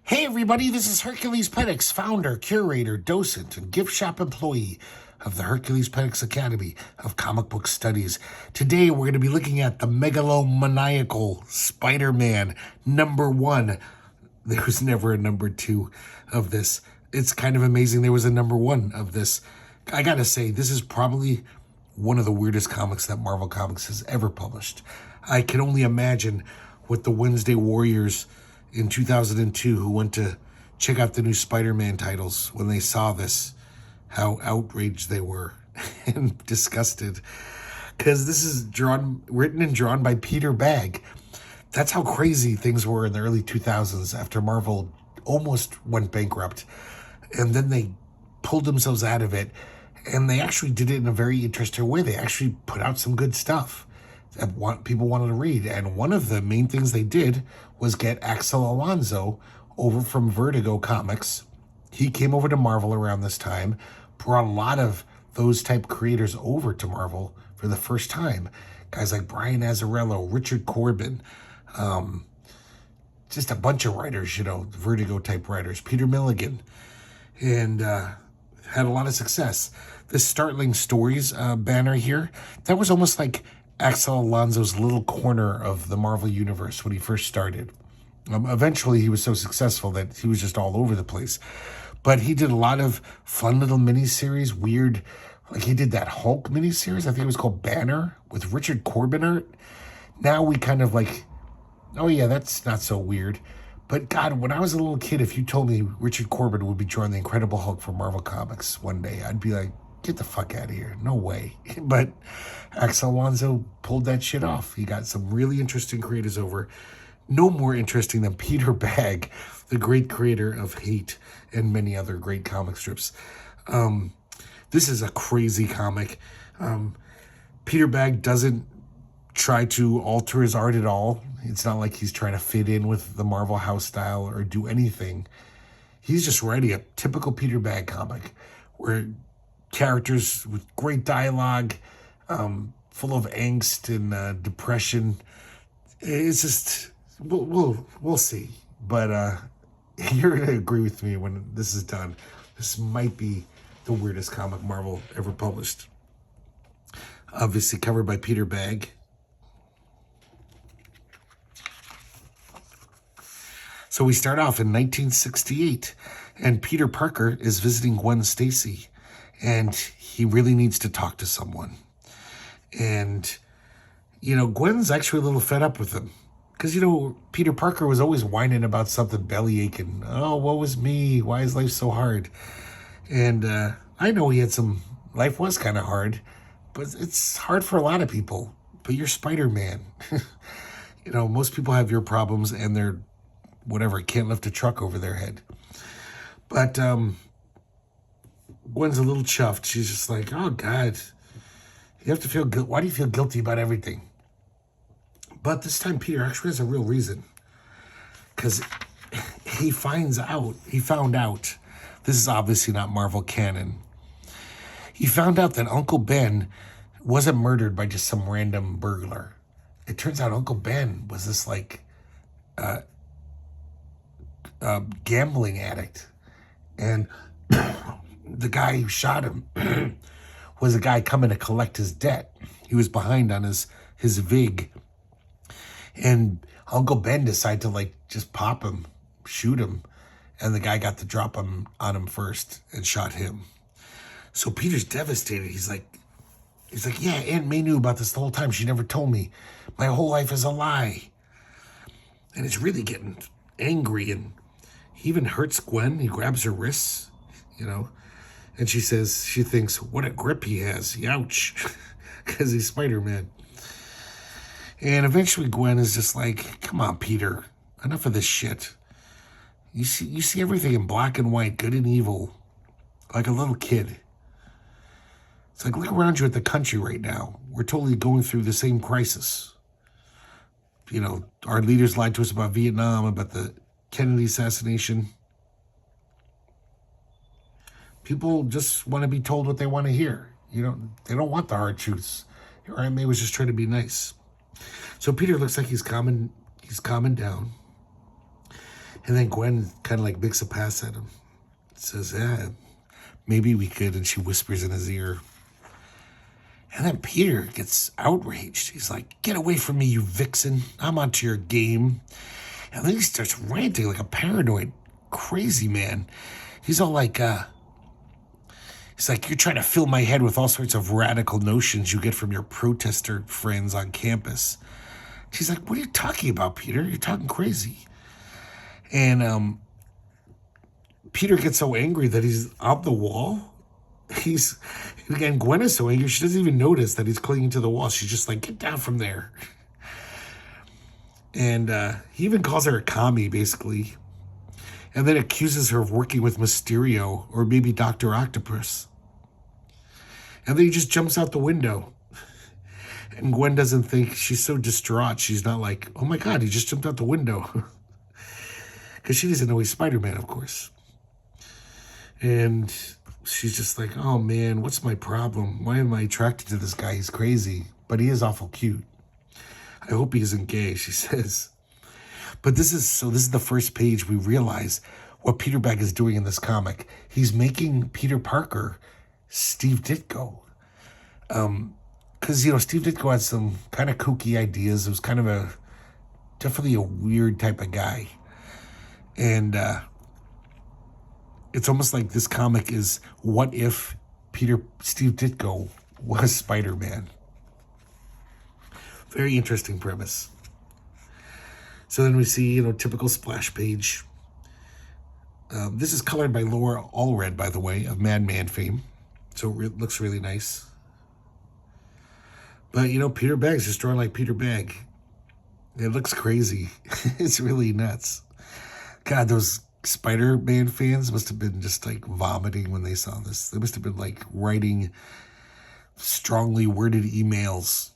Hey everybody, this is herculespetix, founder, curator, docent, and gift shop employee of the herculespetix Academy of Comic Book Studies. Today we're going to be looking at the Megalomaniacal Spider-Man #1. There was never a #2 of this. It's kind of amazing there was a #1 of this. I gotta say, this is probably one of the weirdest comics that Marvel Comics has ever published. I can only imagine what the Wednesday Warriors in 2002 who went to check out the new Spider-Man titles, when they saw this, how outraged they were and disgusted. Because this is written and drawn by Peter Bagge. That's how crazy things were in the early 2000s after Marvel almost went bankrupt. And then they pulled themselves out of it. And they actually did it in a very interesting way. They actually put out some good stuff that people wanted to read. And one of the main things they did was get Axel Alonso over from Vertigo Comics. He came over to Marvel around this time, brought a lot of those type creators over to Marvel for the first time. Guys like Brian Azzarello, Richard Corbin, just a bunch of writers, Vertigo type writers, Peter Milligan, and had a lot of success. This Startling Stories banner here, that was almost like Axel Alonso's little corner of the Marvel Universe when he first started. Eventually, he was so successful that he was just all over the place. But he did a lot of fun little miniseries, weird, like he did that Hulk miniseries, I think it was called Banner, with Richard Corbin art. Now we kind of like, oh yeah, that's not so weird. But God, when I was a little kid, if you told me Richard Corbin would be drawing the Incredible Hulk for Marvel Comics one day, I'd be like, get the fuck out of here. No way. But Axel Alonso pulled that shit off. He got some really interesting creators over. No more interesting than Peter Bagge, the great creator of Hate and many other great comic strips. This is a crazy comic. Peter Bagge doesn't try to alter his art at all. It's not like he's trying to fit in with the Marvel house style or do anything. He's just writing a typical Peter Bagge comic where characters with great dialogue, full of angst and depression. It's just, we'll see. But you're going to agree with me when this is done. This might be the weirdest comic Marvel ever published. Obviously covered by Peter Bagge. So we start off in 1968, and Peter Parker is visiting Gwen Stacy, and he really needs to talk to someone. And, Gwen's actually a little fed up with him. Because, Peter Parker was always whining about something, belly aching. Oh, woe is me. Why is life so hard? And I know life was kind of hard, but it's hard for a lot of people. But you're Spider-Man. Most people have your problems and they're, can't lift a truck over their head. But Gwen's a little chuffed. She's just like, oh, God, you have to feel guilty. Why do you feel guilty about everything? But this time, Peter actually has a real reason. Because he found out, this is obviously not Marvel canon. He found out that Uncle Ben wasn't murdered by just some random burglar. It turns out Uncle Ben was this, gambling addict. And the guy who shot him was a guy coming to collect his debt. He was behind on his VIG. And Uncle Ben decided to just pop him, shoot him. And the guy got the drop on him first and shot him. So Peter's devastated. He's like, yeah, Aunt May knew about this the whole time. She never told me. My whole life is a lie. And it's really getting angry. And he even hurts Gwen. He grabs her wrists, And she thinks, what a grip he has. Youch. Because he's Spider-Man. And eventually Gwen is just like, come on, Peter. Enough of this shit. You see everything in black and white, good and evil. Like a little kid. It's like, look around you at the country right now. We're totally going through the same crisis. Our leaders lied to us about Vietnam, about the Kennedy assassination. People just want to be told what they want to hear. They don't want the hard truths. Aunt May was just trying to be nice. So Peter looks like he's calming down. And then Gwen kind of like makes a pass at him. Says, yeah, maybe we could. And she whispers in his ear. And then Peter gets outraged. He's like, get away from me, you vixen. I'm onto your game. And then he starts ranting like a paranoid, crazy man. He's all like, he's like, you're trying to fill my head with all sorts of radical notions you get from your protester friends on campus. She's like, what are you talking about, Peter? You're talking crazy. And Peter gets so angry that he's up the wall. Again, Gwen is so angry, she doesn't even notice that he's clinging to the wall. She's just like, get down from there. And he even calls her a commie, basically. And then accuses her of working with Mysterio or maybe Dr. Octopus. And then he just jumps out the window. And Gwen doesn't think, she's so distraught. She's not like, oh my God, he just jumped out the window. Because she doesn't know he's Spider-Man, of course. And she's just like, oh man, what's my problem? Why am I attracted to this guy? He's crazy, but he is awful cute. I hope he isn't gay, she says. But this is the first page we realize what Peter Bagge is doing in this comic. He's making Peter Parker Steve Ditko. Because, Steve Ditko had some kind of kooky ideas. It was kind of definitely a weird type of guy. And it's almost like this comic is, what if Steve Ditko was Spider-Man? Very interesting premise. So then we see, typical splash page. This is colored by Laura Allred, by the way, of Madman fame. So it looks really nice. But, Peter Bagge's just drawn like Peter Bagge. It looks crazy. It's really nuts. God, those Spider-Man fans must have been just like vomiting when they saw this. They must have been like writing strongly worded emails.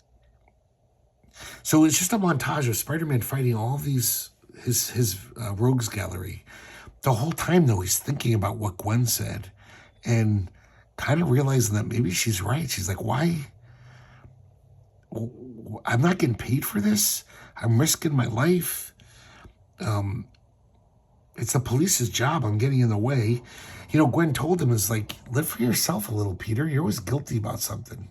So it's just a montage of Spider-Man fighting all these, his rogues gallery. The whole time, though, he's thinking about what Gwen said and kind of realizing that maybe she's right. She's like, why? I'm not getting paid for this. I'm risking my life. It's the police's job. I'm getting in the way. Gwen told him, is like, live for yourself a little, Peter. You're always guilty about something.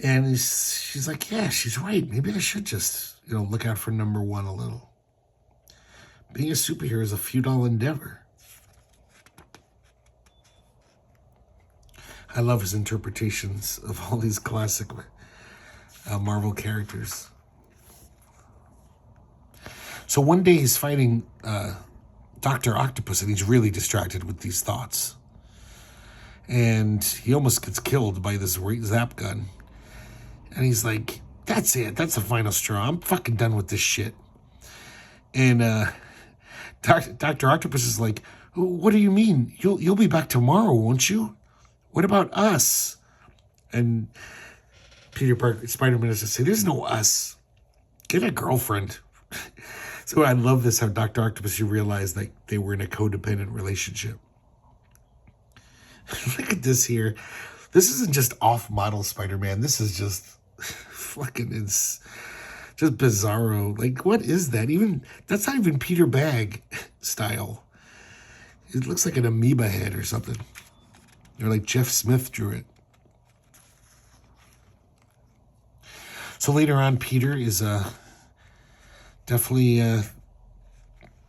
And she's like, yeah, she's right. Maybe I should just, look out for number one a little. Being a superhero is a futile endeavor. I love his interpretations of all these classic Marvel characters. So one day he's fighting Dr. Octopus, and he's really distracted with these thoughts. And he almost gets killed by this zap gun. And he's like, that's it. That's the final straw. I'm fucking done with this shit. And Dr. Octopus is like, what do you mean? You'll be back tomorrow, won't you? What about us? And Peter Parker, Spider-Man is to say, there's no us. Get a girlfriend. So I love this, how Dr. Octopus, you realize that they were in a codependent relationship. Look at this here. This isn't just off-model Spider-Man. This is just fucking just bizarro. Like, what is that? That's not even Peter Bagge style. It looks like an amoeba head or something. Or like Jeff Smith drew it. So later on, Peter is definitely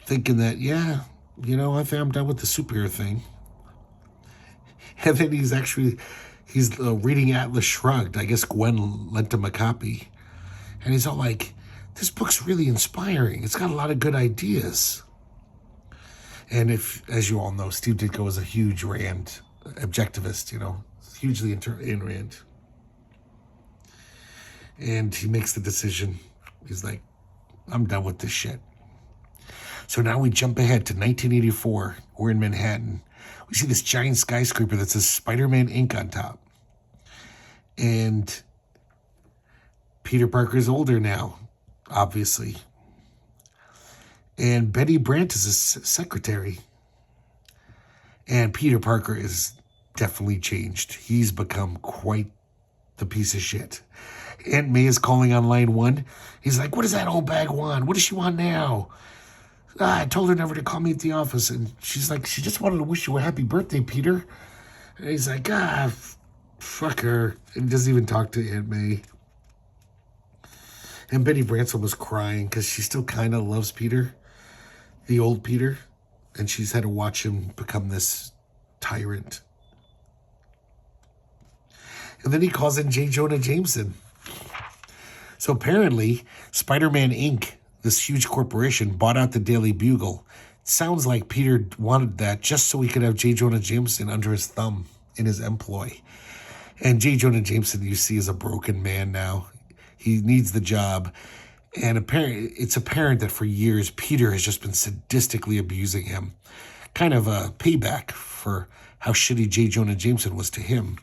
thinking that, yeah, I think I'm done with the superhero thing. And then he's reading Atlas Shrugged. I guess Gwen lent him a copy. And he's all like, this book's really inspiring. It's got a lot of good ideas. And as you all know, Steve Ditko is a huge Rand objectivist, hugely in Rand. And he makes the decision. He's like, I'm done with this shit. So now we jump ahead to 1984. We're in Manhattan. We see this giant skyscraper that says Spider-Man Inc. on top. And Peter Parker's older now, obviously. And Betty Brant is his secretary. And Peter Parker is definitely changed. He's become quite the piece of shit. Aunt May is calling on line 1. He's like, what does that old bag want? What does she want now? I told her never to call me at the office. And she's like, she just wanted to wish you a happy birthday, Peter. And he's like, fuck her. And doesn't even talk to Aunt May. And Betty Bransel was crying because she still kind of loves Peter, the old Peter. And she's had to watch him become this tyrant. And then he calls in J. Jonah Jameson. So apparently, Spider-Man Inc., this huge corporation, bought out the Daily Bugle. It sounds like Peter wanted that just so he could have J. Jonah Jameson under his thumb in his employ. And J. Jonah Jameson, you see, is a broken man now. He needs the job. And it's apparent that for years, Peter has just been sadistically abusing him. Kind of a payback for how shitty J. Jonah Jameson was to him.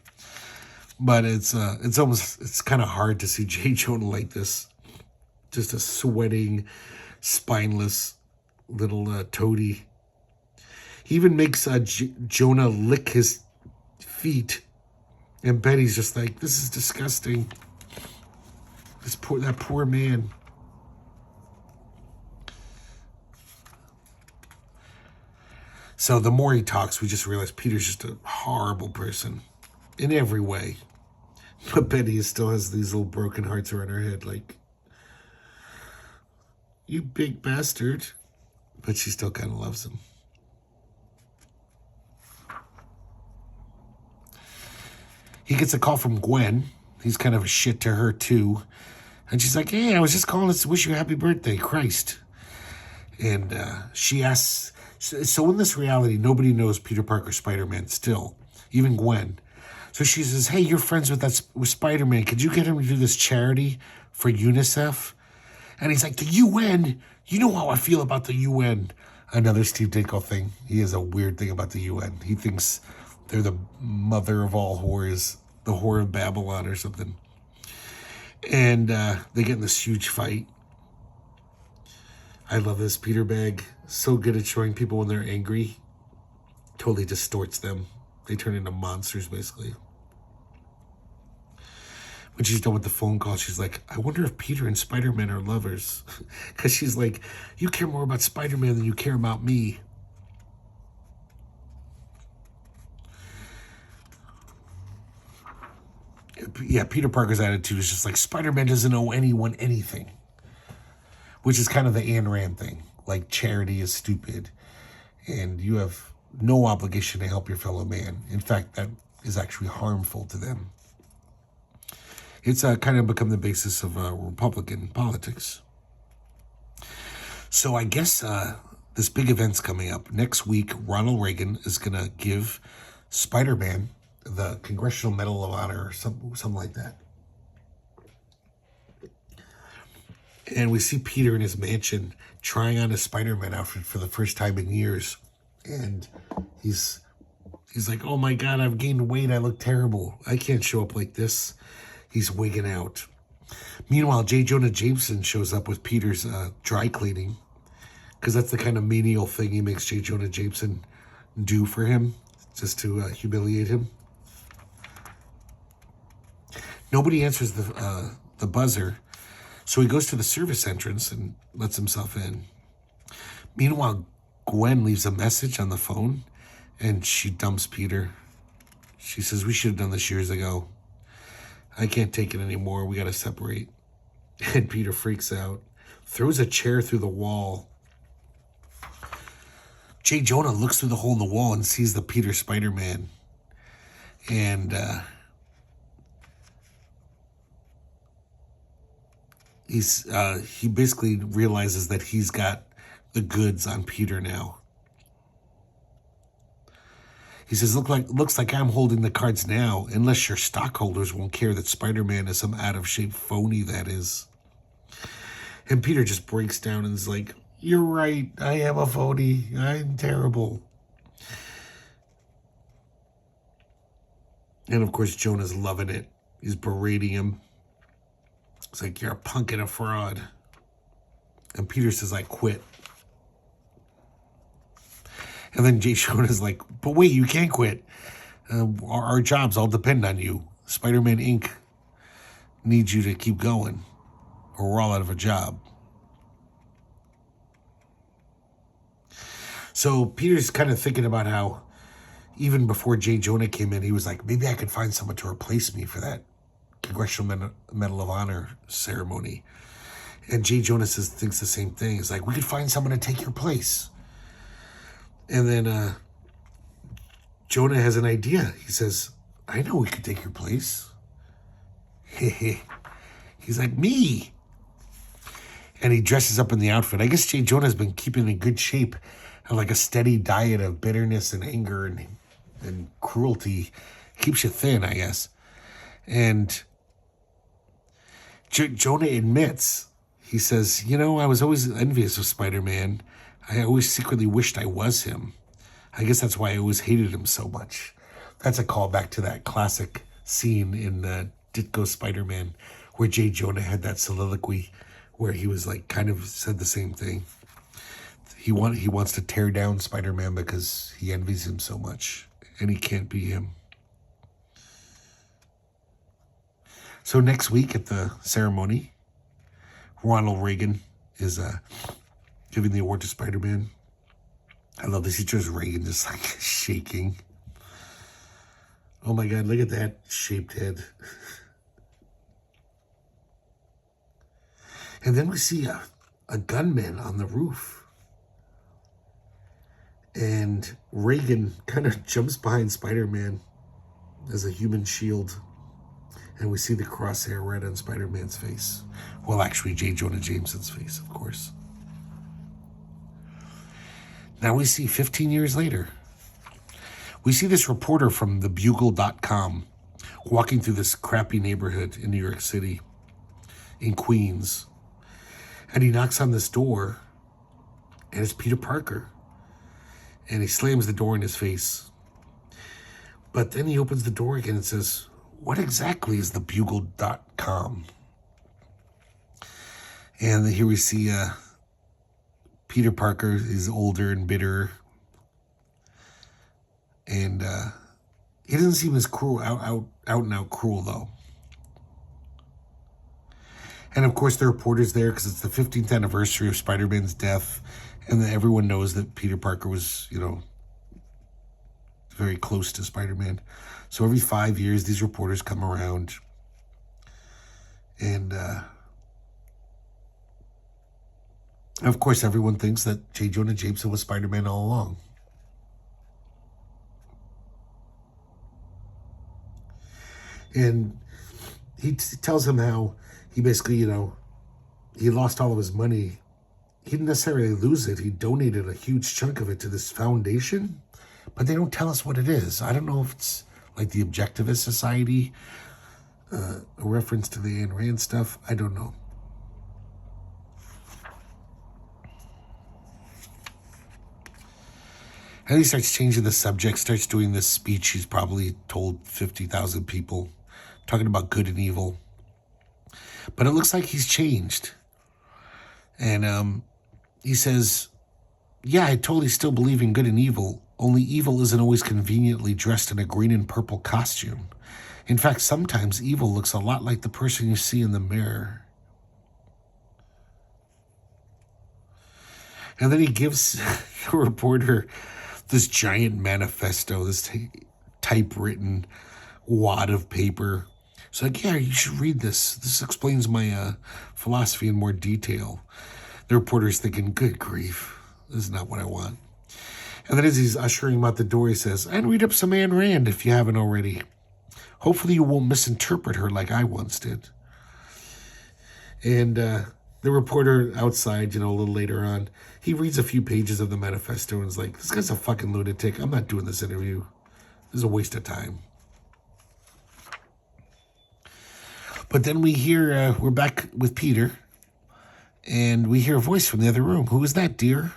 But it's kind of hard to see J. Jonah like this. Just a sweating, spineless little toady. He even makes Jonah lick his feet. And Betty's just like, this is disgusting. That poor man. So the more he talks, we just realize Peter's just a horrible person in every way. But Betty still has these little broken hearts around her head, like, you big bastard. But she still kind of loves him. He gets a call from Gwen. He's kind of a shit to her, too. And she's like, hey, I was just calling to wish you a happy birthday, Christ. And she asks, so in this reality, nobody knows Peter Parker Spider-Man still, even Gwen. So she says, hey, you're friends with Spider-Man. Could you get him to do this charity for UNICEF? And he's like, the UN? You know how I feel about the UN. Another Steve Ditko thing. He has a weird thing about the UN. He thinks they're the mother of all whores, the whore of Babylon or something. And they get in this huge fight. I love this Peter Bagge. So good at showing people when they're angry. Totally distorts them. They turn into monsters, basically. When she's done with the phone call, she's like, I wonder if Peter and Spider-Man are lovers. Because she's like, you care more about Spider-Man than you care about me. Yeah, Peter Parker's attitude is just like, Spider-Man doesn't owe anyone anything. Which is kind of the Ayn Rand thing. Like, charity is stupid. And you have no obligation to help your fellow man. In fact, that is actually harmful to them. It's kind of become the basis of Republican politics. So I guess this big event's coming up. Next week, Ronald Reagan is going to give Spider-Man the Congressional Medal of Honor or something like that. And we see Peter in his mansion trying on a Spider-Man outfit for the first time in years. And he's like, oh my God, I've gained weight. I look terrible. I can't show up like this. He's wigging out. Meanwhile, J. Jonah Jameson shows up with Peter's dry cleaning. Because that's the kind of menial thing he makes J. Jonah Jameson do for him. Just to humiliate him. Nobody answers the buzzer. So he goes to the service entrance and lets himself in. Meanwhile, Gwen leaves a message on the phone and she dumps Peter. She says, we should have done this years ago. I can't take it anymore. We got to separate. And Peter freaks out, throws a chair through the wall. J. Jonah looks through the hole in the wall and sees the Peter Spider-Man. And he basically realizes that he's got the goods on Peter now. He says, looks like I'm holding the cards now, unless your stockholders won't care that Spider-Man is some out-of-shape phony, that is. And Peter just breaks down and is like, you're right, I am a phony. I'm terrible. And of course, Jonah's loving it. He's berating him. It's like, you're a punk and a fraud. And Peter says, I quit. And then J. Jonah's like, but wait, you can't quit. Our jobs all depend on you. Spider-Man Inc. needs you to keep going, or we're all out of a job. So Peter's kind of thinking about how even before J. Jonah came in, he was like, maybe I could find someone to replace me for that Congressional Medal of Honor ceremony. And J. Jonah thinks the same thing. He's like, we could find someone to take your place. And then Jonah has an idea. He says, I know we could take your place. He's like, me. And he dresses up in the outfit. I guess J. Jonah's been keeping in good shape. Like a steady diet of bitterness and anger and cruelty. Keeps you thin, I guess. And Jonah admits, he says, you know, I was always envious of Spider-Man. I always secretly wished I was him. I guess that's why I always hated him so much. That's a callback to that classic scene in Ditko Spider-Man where J. Jonah had that soliloquy where he was like kind of said the same thing. He wants to tear down Spider-Man because he envies him so much and he can't be him. So next week at the ceremony, Ronald Reagan is giving the award to Spider-Man. I love this. He shows Reagan just like shaking. Oh my God, look at that shaped head. And then we see a gunman on the roof. And Reagan kind of jumps behind Spider-Man as a human shield. And we see the crosshair right on Spider-Man's face. Well, actually, J. Jonah Jameson's face, of course. Now we see 15 years later. We see this reporter from thebugle.com walking through this crappy neighborhood in New York City, in Queens. And he knocks on this door, and it's Peter Parker. And he slams the door in his face. But then he opens the door again and says, what exactly is thebugle.com? And here we see Peter Parker is older and bitter. And he doesn't seem as cruel, out and out cruel, though. And of course, the reporter's there because it's the 15th anniversary of Spider-Man's death. And then everyone knows that Peter Parker was, you know, very close to Spider-Man. So every 5 years, these reporters come around. And of course, everyone thinks that J. Jonah Jameson was Spider-Man all along. And he tells him how he basically, you know, he lost all of his money. He didn't necessarily lose it. He donated a huge chunk of it to this foundation, but they don't tell us what it is. I don't know if it's like the Objectivist Society, a reference to the Ayn Rand stuff. I don't know. And he starts changing the subject, starts doing this speech he's probably told 50,000 people, talking about good and evil. But it looks like he's changed. And he says, yeah, I totally still believe in good and evil, only evil isn't always conveniently dressed in a green and purple costume. In fact, sometimes evil looks a lot like the person you see in the mirror. And then he gives the reporter this giant manifesto, this typewritten wad of paper. It's like, yeah, you should read this. This explains my philosophy in more detail. The reporter's thinking, good grief, this is not what I want. And then as he's ushering him out the door, he says, and read up some Ayn Rand if you haven't already. Hopefully you won't misinterpret her like I once did. And the reporter outside, you know, a little later on, he reads a few pages of the manifesto and is like, this guy's a fucking lunatic. I'm not doing this interview. This is a waste of time. But then we hear, we're back with Peter, and we hear a voice from the other room. Who is that, dear?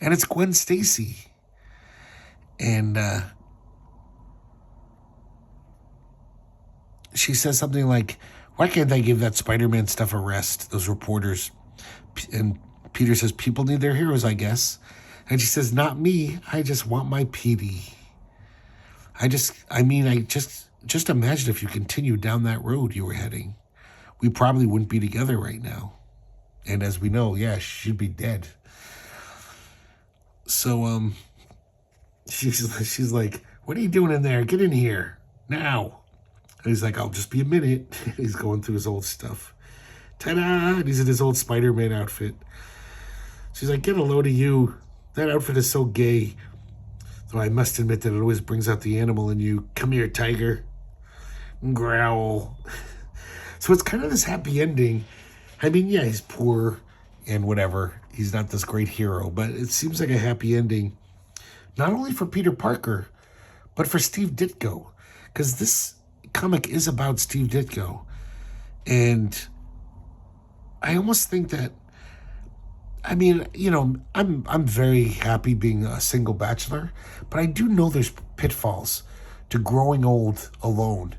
And it's Gwen Stacy. And she says something like, why can't I give that Spider-Man stuff a rest, those reporters? And Peter says, people need their heroes, I guess. And she says, not me. I just want my PD. Just imagine if you continued down that road you were heading. We probably wouldn't be together right now. And as we know, yeah, she'd be dead. So she's like, what are you doing in there? Get in here now. And he's like, I'll just be a minute. He's going through his old stuff. Ta-da! And he's in his old Spider-Man outfit. She's like, get a load of you. That outfit is so gay. Though I must admit that it always brings out the animal in you. Come here, tiger. Growl. So it's kind of this happy ending. I mean, yeah, he's poor and whatever. He's not this great hero, but it seems like a happy ending. Not only for Peter Parker, but for Steve Ditko. Because this comic is about Steve Ditko. And I almost think that, I mean, you know, I'm very happy being a single bachelor, but I do know there's pitfalls to growing old alone.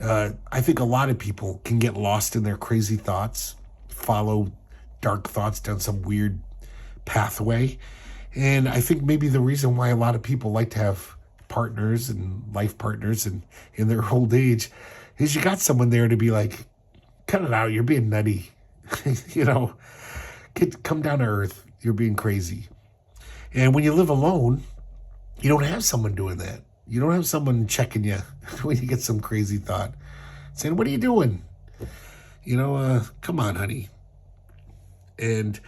I think a lot of people can get lost in their crazy thoughts, follow dark thoughts down some weird pathway. And I think maybe the reason why a lot of people like to have partners and life partners and in their old age is you got someone there to be like, cut it out, you're being nutty. You know, come down to earth, you're being crazy. And when you live alone, you don't have someone doing that. You don't have someone checking you when you get some crazy thought, saying, what are you doing? You know, come on, honey. And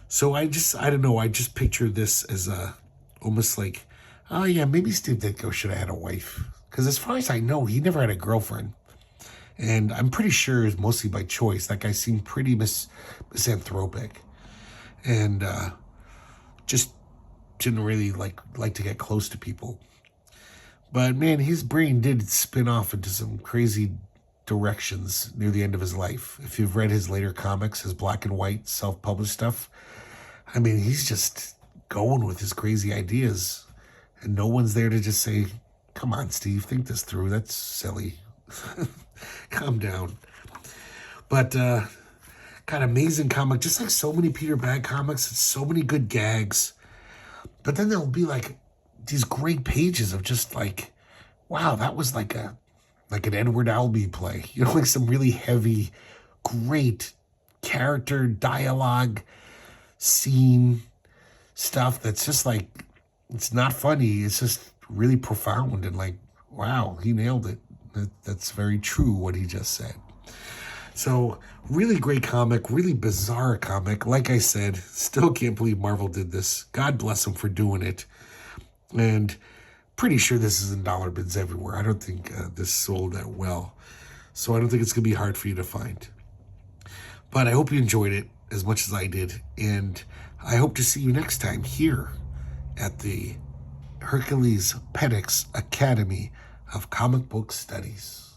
so I don't know, I just picture this as almost like, oh yeah, maybe Steve Ditko should have had a wife. Because as far as I know, he never had a girlfriend. And I'm pretty sure it's mostly by choice. That guy seemed pretty misanthropic. And just didn't really like to get close to people. But man, his brain did spin off into some crazy directions near the end of his life. If you've read his later comics, his black and white self-published stuff, I mean, he's just going with his crazy ideas. And no one's there to just say, come on, Steve, think this through. That's silly. Calm down. But, God, amazing comic. Just like so many Peter Bagge comics, it's so many good gags. But then there'll be like these great pages of just like, wow, that was like an Edward Albee play. You know, like some really heavy, great character dialogue, scene stuff that's just like, it's not funny. It's just really profound and like, wow, he nailed it. That's very true what he just said. So really great comic, really bizarre comic. Like I said, still can't believe Marvel did this. God bless them for doing it. And pretty sure this is in dollar bins everywhere. I don't think this sold that well. So I don't think it's going to be hard for you to find. But I hope you enjoyed it as much as I did. And I hope to see you next time here at the Herculespetix Academy of Comic Book Studies.